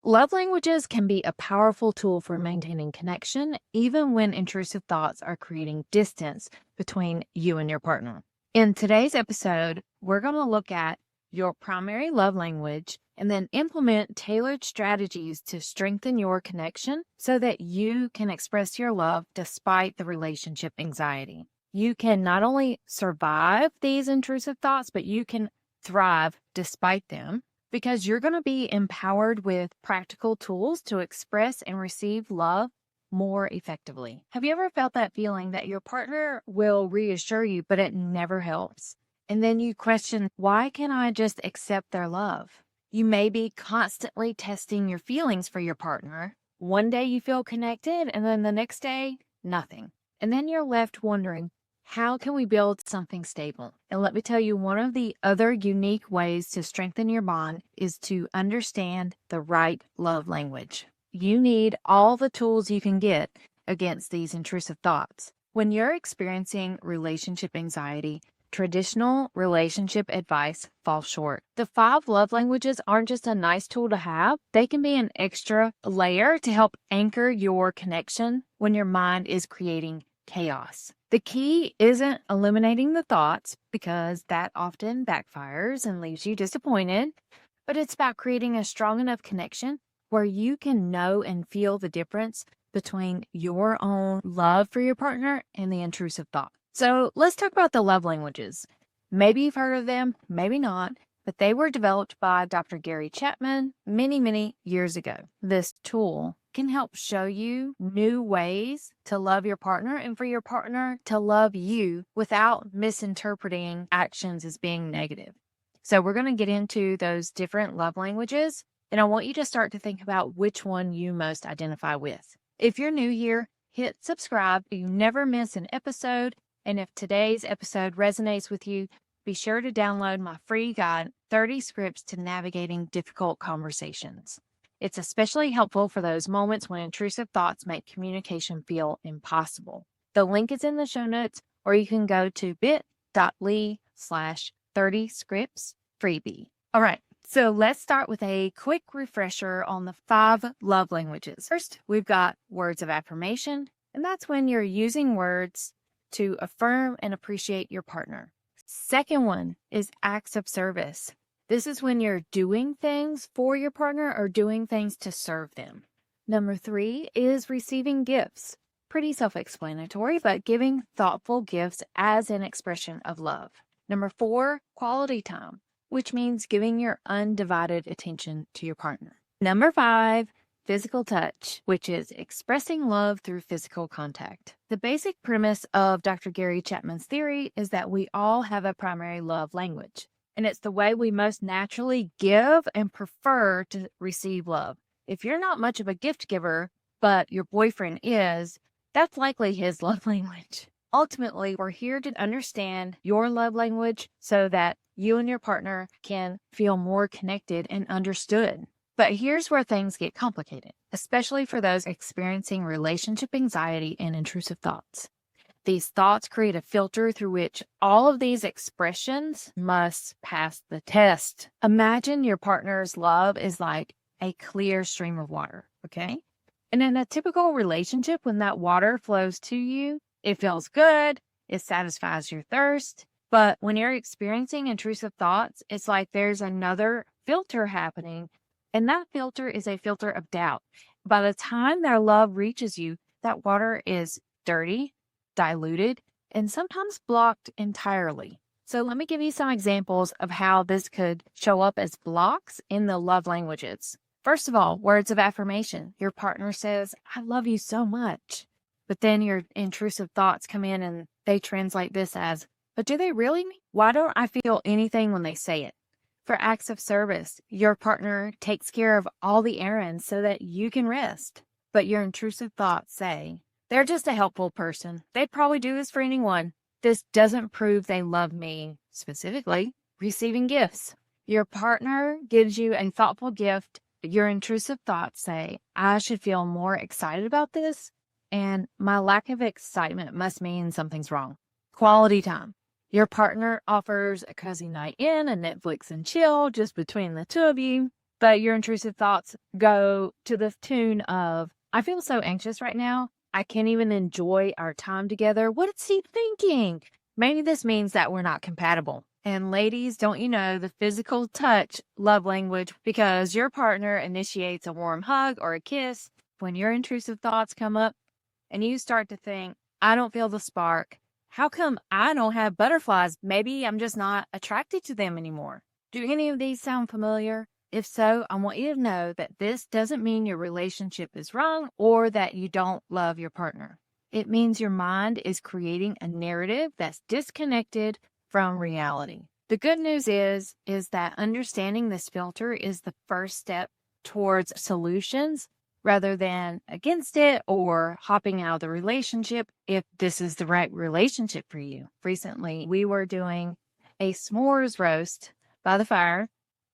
Love languages can be a powerful tool for maintaining connection, even when intrusive thoughts are creating distance between you and your partner. In today's episode, we're going to look at your primary love language and then implement tailored strategies to strengthen your connection so that you can express your love despite the relationship anxiety. You can not only survive these intrusive thoughts, but you can thrive despite them, because you're going to be empowered with practical tools to express and receive love more effectively. Have you ever felt that feeling that your partner will reassure you, but it never helps? And then you question, why can't I just accept their love? You may be constantly testing your feelings for your partner. One day you feel connected, and then the next day, nothing. And then you're left wondering, how can we build something stable? And let me tell you, one of the other unique ways to strengthen your bond is to understand the right love language. You need all the tools you can get against these intrusive thoughts. When you're experiencing relationship anxiety, traditional relationship advice falls short. The 5 love languages aren't just a nice tool to have. They can be an extra layer to help anchor your connection when your mind is creating chaos. The key isn't eliminating the thoughts, because that often backfires and leaves you disappointed, but it's about creating a strong enough connection where you can know and feel the difference between your own love for your partner and the intrusive thought. So let's talk about the love languages. Maybe you've heard of them, maybe not, but they were developed by Dr. Gary Chapman many years ago. This tool can help show you new ways to love your partner and for your partner to love you without misinterpreting actions as being negative. So we're going to get into those different love languages, and I want you to start to think about which one you most identify with. If you're new here, hit subscribe so you never miss an episode. And if today's episode resonates with you, be sure to download my free guide, 30 Scripts to Navigating Difficult Conversations. It's especially helpful for those moments when intrusive thoughts make communication feel impossible. The link is in the show notes, or you can go to bit.ly/30scripts freebie. All right, so let's start with a quick refresher on the 5 love languages. First, we've got words of affirmation, and that's when you're using words to affirm and appreciate your partner. Second one is acts of service. This is when you're doing things for your partner or doing things to serve them. Number 3 is receiving gifts. Pretty self-explanatory, but giving thoughtful gifts as an expression of love. Number 4, quality time, which means giving your undivided attention to your partner. Number 5, physical touch, which is expressing love through physical contact. The basic premise of Dr. Gary Chapman's theory is that we all have a primary love language, and it's the way we most naturally give and prefer to receive love. If you're not much of a gift giver, but your boyfriend is, that's likely his love language. Ultimately, we're here to understand your love language so that you and your partner can feel more connected and understood. But here's where things get complicated, especially for those experiencing relationship anxiety and intrusive thoughts. These thoughts create a filter through which all of these expressions must pass the test. Imagine your partner's love is like a clear stream of water, okay? And in a typical relationship, when that water flows to you, it feels good, it satisfies your thirst. But when you're experiencing intrusive thoughts, it's like there's another filter happening. And that filter is a filter of doubt. By the time their love reaches you, that water is dirty, diluted, and sometimes blocked entirely. So let me give you some examples of how this could show up as blocks in the love languages. First of all, words of affirmation. Your partner says, "I love you so much." But then your intrusive thoughts come in and they translate this as, "But do they really? Why don't I feel anything when they say it?" For acts of service, your partner takes care of all the errands so that you can rest. But your intrusive thoughts say, "They're just a helpful person. They'd probably do this for anyone." This doesn't prove they love me specifically. Receiving gifts. Your partner gives you a thoughtful gift. Your intrusive thoughts say, "I should feel more excited about this, and my lack of excitement must mean something's wrong." Quality time. Your partner offers a cozy night in, a Netflix and chill just between the two of you. but your intrusive thoughts go to the tune of, I feel so anxious right now. I can't even enjoy our time together. What is he thinking? Maybe this means that we're not compatible. And ladies, don't you know the physical touch love language, because your partner initiates a warm hug or a kiss when your intrusive thoughts come up and you start to think, I don't feel the spark. How come I don't have butterflies? Maybe I'm just not attracted to them anymore. Do any of these sound familiar? If so, I want you to know that this doesn't mean your relationship is wrong or that you don't love your partner. It means your mind is creating a narrative that's disconnected from reality. The good news is that understanding this filter is the first step towards solutions rather than against it or hopping out of the relationship if this is the right relationship for you. Recently, we were doing a s'mores roast by the fire.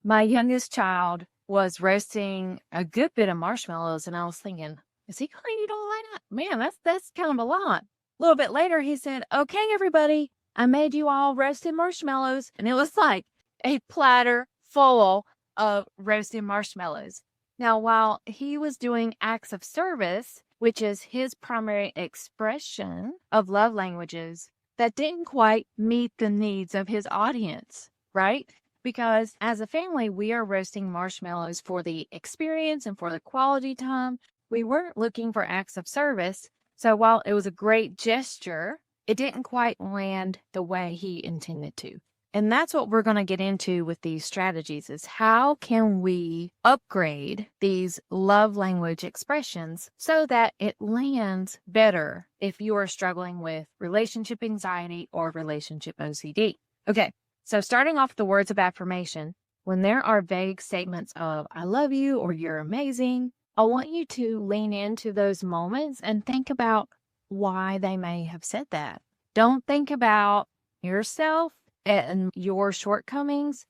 My youngest child was roasting a good bit of marshmallows, and I was thinking, is he going to eat all that? Man, that's kind of a lot. A little bit later, he said, okay, everybody, I made you all roasted marshmallows. And it was like a platter full of roasted marshmallows. Now, while he was doing acts of service, which is his primary expression of love languages, that didn't quite meet the needs of his audience, right? Because as a family, we are roasting marshmallows for the experience and for the quality time. We weren't looking for acts of service. So while it was a great gesture, it didn't quite land the way he intended to. And that's what we're going to get into with these strategies, is how can we upgrade these love language expressions so that it lands better if you are struggling with relationship anxiety or relationship OCD. Okay, so starting off the words of affirmation, when there are vague statements of I love you or you're amazing, I want you to lean into those moments and think about why they may have said that. Don't think about yourself and your shortcomings.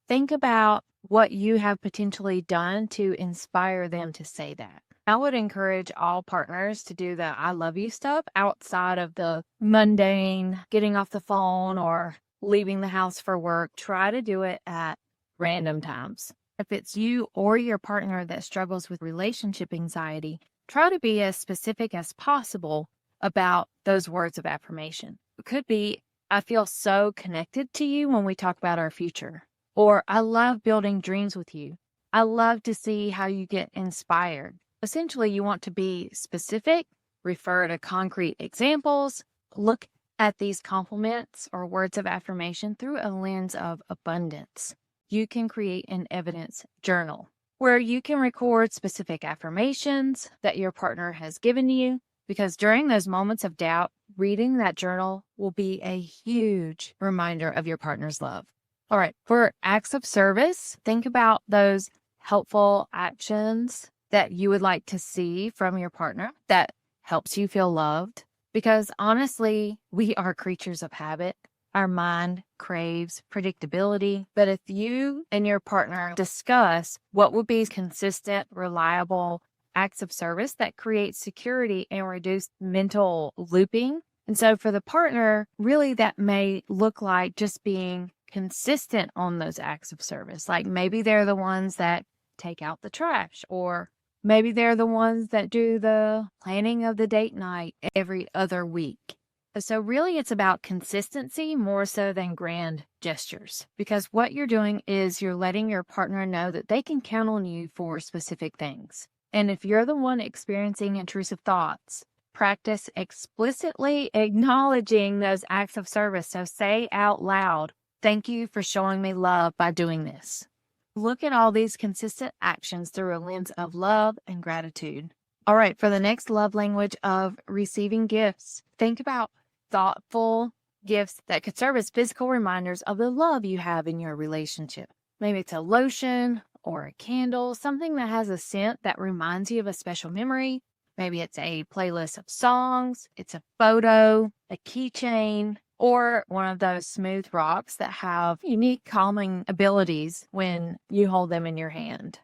Think about what you have potentially done to inspire them to say that. I would encourage all partners to do the I love you stuff outside of the mundane getting off the phone or leaving the house for work. Try to do it at random times. If it's you or your partner that struggles with relationship anxiety, try to be as specific as possible about those words of affirmation. It could be, I feel so connected to you when we talk about our future. Or, I love building dreams with you. I love to see how you get inspired. Essentially, you want to be specific, refer to concrete examples, look at these compliments or words of affirmation through a lens of abundance. You can create an evidence journal where you can record specific affirmations that your partner has given you, because during those moments of doubt, reading that journal will be a huge reminder of your partner's love. All right, for acts of service, think about those helpful actions that you would like to see from your partner that helps you feel loved. Because honestly, we are creatures of habit. Our mind craves predictability. But if you and your partner discuss what would be consistent, reliable acts of service that create security and reduce mental looping. And so for the partner, really that may look like just being consistent on those acts of service. Like maybe they're the ones that take out the trash, or maybe they're the ones that do the planning of the date night every other week. So really it's about consistency more so than grand gestures, because what you're doing is you're letting your partner know that they can count on you for specific things. And if you're the one experiencing intrusive thoughts, practice explicitly acknowledging those acts of service. So say out loud, thank you for showing me love by doing this. Look at all these consistent actions through a lens of love and gratitude. All right, for the next love language of receiving gifts, think about thoughtful gifts that could serve as physical reminders of the love you have in your relationship. Maybe it's a lotion or a candle, something that has a scent that reminds you of a special memory. Maybe it's a playlist of songs, it's a photo, a keychain, or one of those smooth rocks that have unique calming abilities when you hold them in your hand.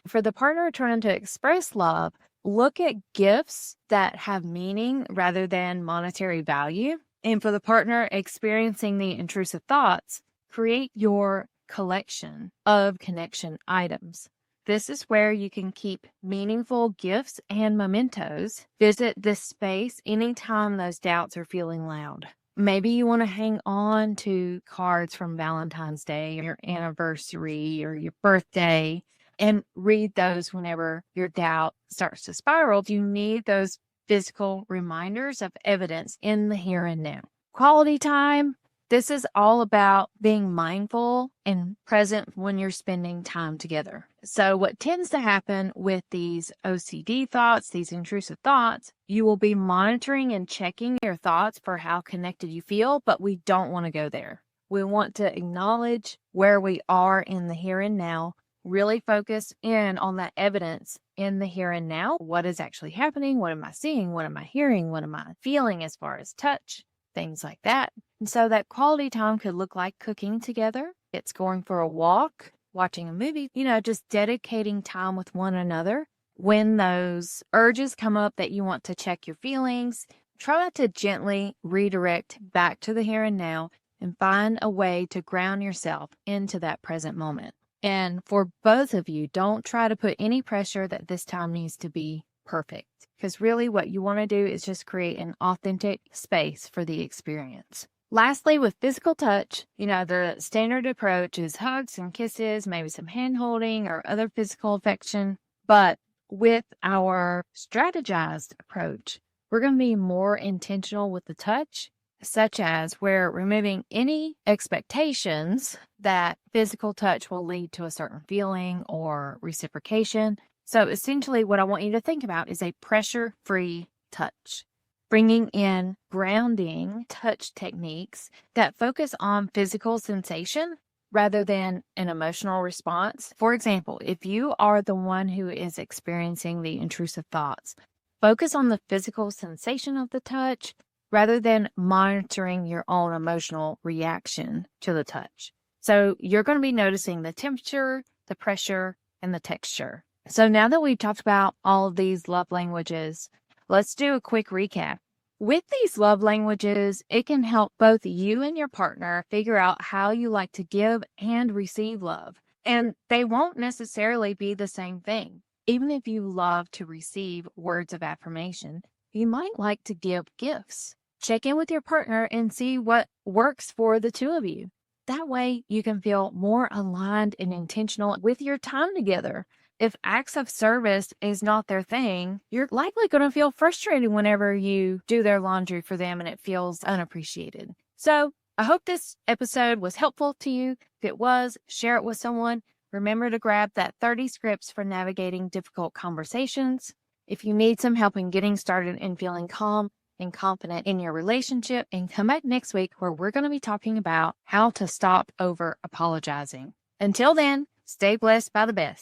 For the partner trying to express love, look at gifts that have meaning rather than monetary value. And for the partner experiencing the intrusive thoughts, create your collection of connection items. This is where you can keep meaningful gifts and mementos. Visit this space anytime those doubts are feeling loud. Maybe you want to hang on to cards from Valentine's Day or your anniversary or your birthday and read those whenever your doubt starts to spiral. You need those physical reminders of evidence in the here and now. Quality time. This is all about being mindful and present when you're spending time together. So what tends to happen with these OCD thoughts, these intrusive thoughts, you will be monitoring and checking your thoughts for how connected you feel, but we don't want to go there. We want to acknowledge where we are in the here and now, really focus in on that evidence in the here and now. What is actually happening? What am I seeing? What am I hearing? What am I feeling as far as touch? Things like that. And so that quality time could look like cooking together. It's going for a walk, watching a movie, just dedicating time with one another. When those urges come up that you want to check your feelings, try to gently redirect back to the here and now and find a way to ground yourself into that present moment. And for both of you, don't try to put any pressure that this time needs to be perfect, because really what you want to do is just create an authentic space for the experience. Lastly, with physical touch, the standard approach is hugs and kisses, maybe some hand holding or other physical affection. But with our strategized approach, we're going to be more intentional with the touch, such as we're removing any expectations that physical touch will lead to a certain feeling or reciprocation. So essentially what I want you to think about is a pressure-free touch, bringing in grounding touch techniques that focus on physical sensation rather than an emotional response. For example, if you are the one who is experiencing the intrusive thoughts, focus on the physical sensation of the touch rather than monitoring your own emotional reaction to the touch. So you're going to be noticing the temperature, the pressure, and the texture. So now that we've talked about all of these love languages, let's do a quick recap. With these love languages, it can help both you and your partner figure out how you like to give and receive love. And they won't necessarily be the same thing. Even if you love to receive words of affirmation, you might like to give gifts. Check in with your partner and see what works for the two of you. That way you can feel more aligned and intentional with your time together. If acts of service is not their thing, you're likely going to feel frustrated whenever you do their laundry for them and it feels unappreciated. So I hope this episode was helpful to you. If it was, share it with someone. Remember to grab that 30 scripts for navigating difficult conversations. If you need some help in getting started and feeling calm and confident in your relationship, and come back next week where we're going to be talking about how to stop over apologizing. Until then, stay blessed by the best.